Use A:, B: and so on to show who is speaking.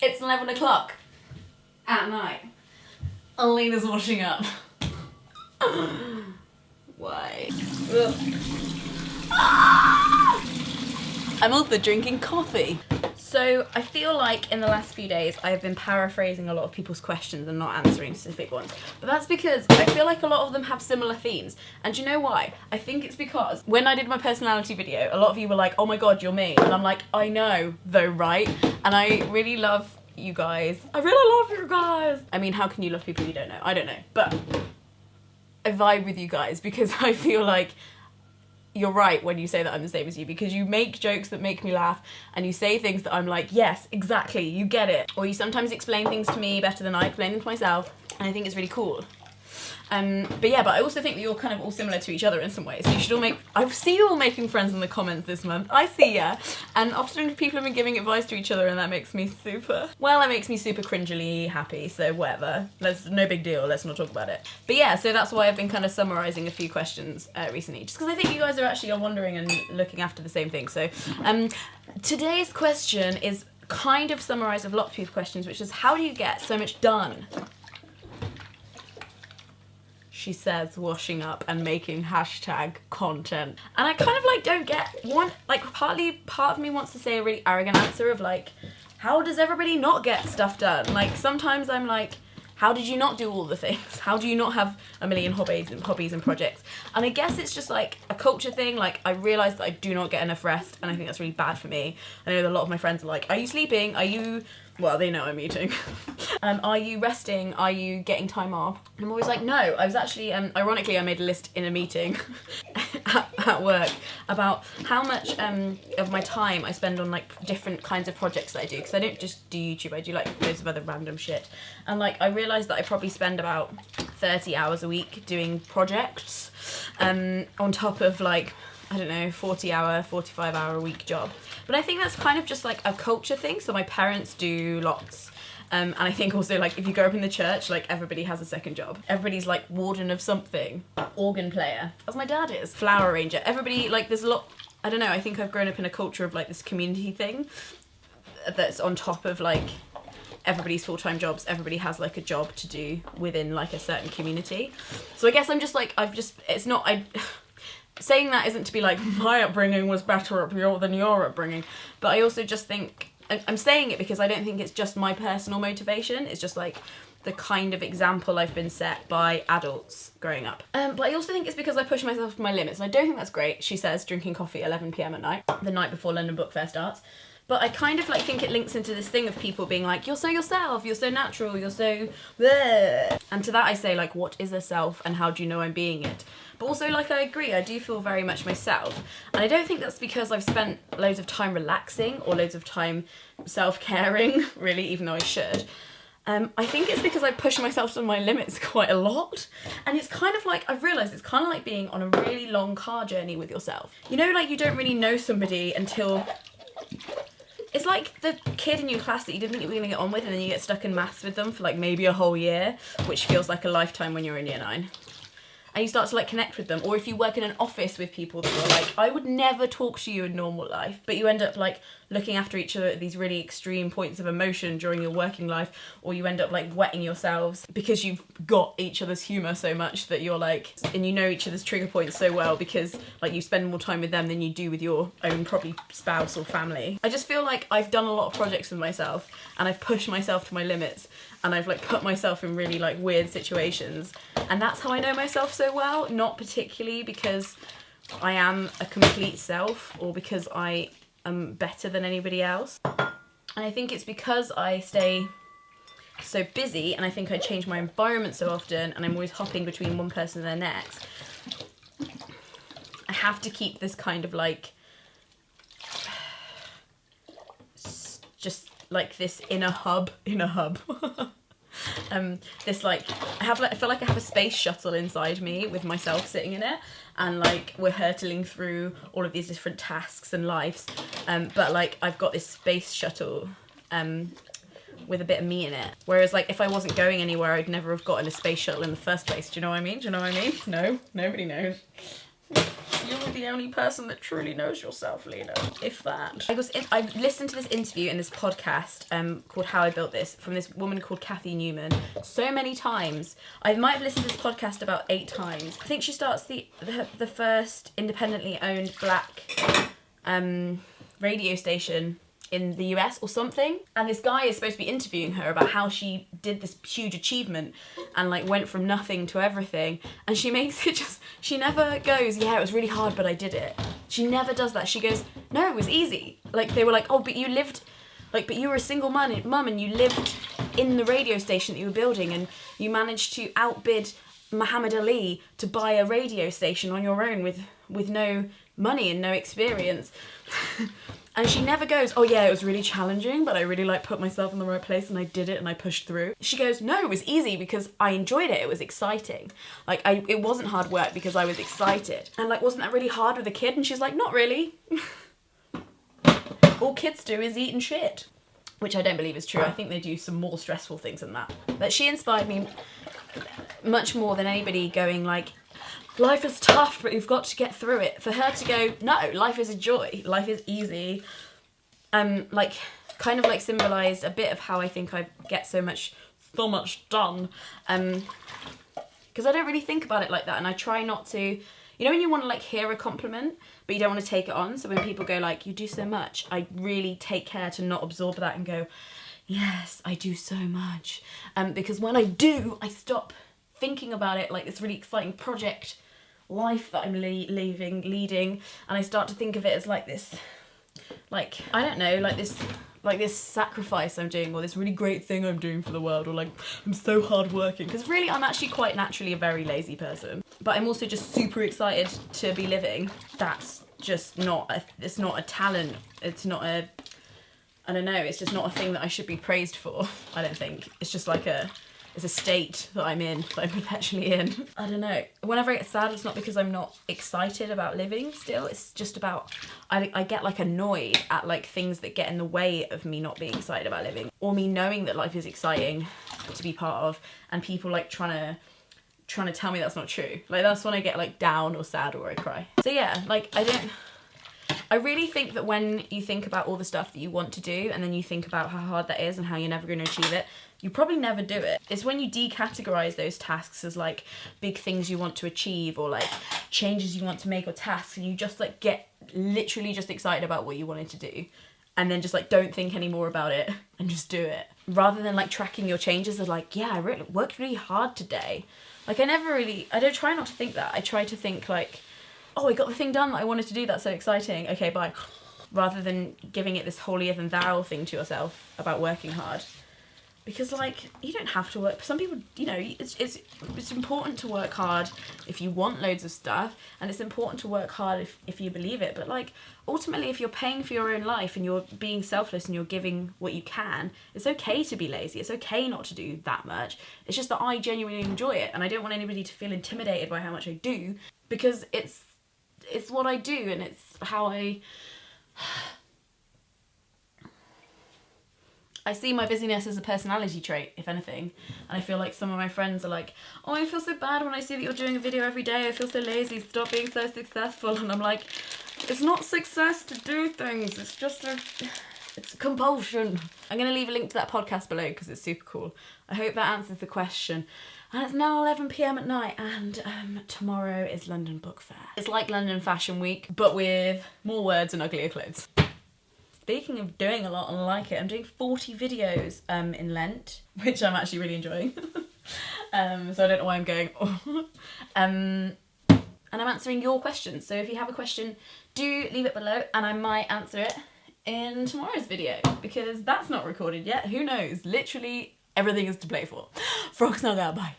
A: It's 11 o'clock at night. Alina's washing up. Why? I'm also drinking coffee. So I feel like in the last few days I've been paraphrasing a lot of people's questions and not answering specific ones. But that's because I feel like a lot of them have similar themes. And do you know why? I think it's because when I did my personality video, a lot of you were like, oh my god, you're me. And I'm like, I know, though, right? And I really love you guys. I really love you guys. I mean, how can you love people you don't know? I don't know. But I vibe with you guys because I feel like you're right when you say that I'm the same as you, because you make jokes that make me laugh and you say things that I'm like, yes, exactly, you get it. Or you sometimes explain things to me better than I explain them to myself, and I think it's really cool. But I also think that you're kind of all similar to each other in some ways. So you should all I see you all making friends in the comments this month. I see ya. And often people have been giving advice to each other and that makes me super cringily happy, so whatever. No big deal, let's not talk about it. But yeah, so that's why I've been kind of summarising a few questions recently, just because I think you guys are actually wondering and looking after the same thing. So today's question is kind of summarised of lots of people's questions, which is, how do you get so much done? She says, washing up and making hashtag content. And I kind of don't get one, part of me wants to say a really arrogant answer of how does everybody not get stuff done? Sometimes I'm like, how did you not do all the things? How do you not have a million hobbies and projects? And I guess it's just a culture thing. I realise that I do not get enough rest, and I think that's really bad for me. I know that a lot of my friends are like, are you sleeping? Are you... Well, they know I'm eating. Are you resting? Are you getting time off? And I'm always like, no. I was actually, ironically, I made a list in a meeting at work about how much of my time I spend on different kinds of projects that I do, because I don't just do YouTube, I do loads of other random shit. And I realised that I probably spend about 30 hours a week doing projects on top of I don't know, 40-hour, 45-hour a week job. But I think that's kind of just a culture thing. So my parents do lots. And I think also if you grow up in the church, everybody has a second job. Everybody's warden of something, organ player, as my dad is, flower arranger. Everybody, there's a lot, I don't know, I think I've grown up in a culture of this community thing that's on top of everybody's full-time jobs. Everybody has a job to do within a certain community. So I guess I'm just it's not, saying that isn't to be my upbringing was better than your upbringing, but I also just think, I'm saying it because I don't think it's just my personal motivation, it's just the kind of example I've been set by adults growing up. But I also think it's because I push myself to my limits, and I don't think that's great. She says, drinking coffee at 11 PM at night, the night before London Book Fair starts. But I kind of think it links into this thing of people being you're so yourself, you're so natural, you're so bleh. And to that I say what is a self and how do you know I'm being it? But also I agree, I do feel very much myself. And I don't think that's because I've spent loads of time relaxing or loads of time self-caring, really, even though I should. I think it's because I push myself to my limits quite a lot. And it's kind of I've realised it's kind of like being on a really long car journey with yourself. You know, you don't really know somebody until... It's like the kid in your class that you didn't think you were going to get on with, and then you get stuck in maths with them for maybe a whole year, which feels like a lifetime when you're in year 9. And you start to connect with them. Or if you work in an office with people that you're I would never talk to you in normal life, but you end up looking after each other at these really extreme points of emotion during your working life, or you end up wetting yourselves because you've got each other's humour so much that you're and you know each other's trigger points so well because you spend more time with them than you do with your own probably spouse or family. I just feel I've done a lot of projects with myself, and I've pushed myself to my limits, and I've put myself in really weird situations, and that's how I know myself so well. Not particularly because I am a complete self or because I am better than anybody else. And I think it's because I stay so busy, and I think I change my environment so often, and I'm always hopping between one person and the next. I have to keep this kind of just this inner hub. This I feel like I have a space shuttle inside me with myself sitting in it, and we're hurtling through all of these different tasks and lives, but I've got this space shuttle with a bit of me in it, whereas if I wasn't going anywhere I'd never have gotten a space shuttle in the first place. Do you know what I mean? No, nobody knows. You're the the only person that truly knows yourself, Leena. If that. I've listened to this interview in this podcast called How I Built This from this woman called Cathy NEWMAN so many times. I might have listened to this podcast about 8 times. I think she starts the first independently owned black radio station in the US or something, and this guy is supposed to be interviewing her about how she did this huge achievement and like went from nothing to everything, and she makes it just, she never goes, yeah, it was really hard but I did it. She never does that. She goes, no, it was easy. Like they were like, oh, but you lived, like, but you were a single mum and you lived in the radio station that you were building, and you managed to outbid Muhammad Ali to buy a radio station on your own with no money and no experience. And she never goes, oh yeah, it was really challenging, but I really like put myself in the right place and I did it and I pushed through. She goes, no, it was easy because I enjoyed it. It was exciting. Like it wasn't hard work because I was excited. And like, wasn't that really hard with a kid? And she's like, not really. All kids do is eat and shit. Which I don't believe is true. I think they do some more stressful things than that. But she inspired me much more than anybody going like, life is tough, but you've got to get through it. For her to go, no, life is a joy. Life is easy. Like, kind of like symbolised a bit of how I think I get so much done. Because I don't really think about it like that, and I try not to. You know when you want to like hear a compliment, but you don't want to take it on? So when people go like, you do so much, I really take care to not absorb that and go, yes, I do so much. Because when I do, I stop thinking about it like this really exciting project life that I'm leading, and I start to think of it as like this, like, I don't know, like this sacrifice I'm doing, or this really great thing I'm doing for the world, or like, I'm so hardworking, because really I'm actually quite naturally a very lazy person, but I'm also just super excited to be living. That's just it's not a talent, it's not a, I don't know, it's just not a thing that I should be praised for, I don't think. It's just like it's a state that I'm in, that I'm perpetually in. I don't know. Whenever I get sad, it's not because I'm not excited about living still. It's just about, I get like annoyed at like things that get in the way of me not being excited about living. Or me knowing that life is exciting to be part of, and people like trying to tell me that's not true. Like that's when I get like down or sad or I cry. So yeah, like I really think that when you think about all the stuff that you want to do, and then you think about how hard that is and how you're never going to achieve it, you probably never do it. It's when you decategorize those tasks as like big things you want to achieve, or like changes you want to make, or tasks, and you just like get literally just excited about what you wanted to do, and then just like don't think any more about it and just do it. Rather than like tracking your changes as like, yeah, I worked really hard today. Like I don't try not to think that. I try to think like, oh, I got the thing done that I wanted to do, that's so exciting, okay, bye. Rather than giving it this holier than thou thing to yourself about working hard. Because like, you don't have to work. Some people, you know, it's important to work hard if you want loads of stuff, and it's important to work hard if you believe it. But like, ultimately, if you're paying for your own life and you're being selfless and you're giving what you can, it's okay to be lazy. It's okay not to do that much. It's just that I genuinely enjoy it, and I don't want anybody to feel intimidated by how much I do, because it's what I do, and it's how I see my busyness as a personality trait, if anything. And I feel like some of my friends are like, oh, I feel so bad when I see that you're doing a video every day. I feel so lazy. Stop being so successful. And I'm like, it's not success to do things. It's just it's a compulsion. I'm going to leave a link to that podcast below because it's super cool. I hope that answers the question. And it's now 11 p.m. at night, and tomorrow is London Book Fair. It's like London Fashion Week, but with more words and uglier clothes. Speaking of doing a lot and I like it, I'm doing 40 videos in Lent, which I'm actually really enjoying. So I don't know why I'm going, and I'm answering your questions. So if you have a question, do leave it below and I might answer it in tomorrow's video, because that's not recorded yet. Who knows? Literally everything is to play for. Frogs now, bye.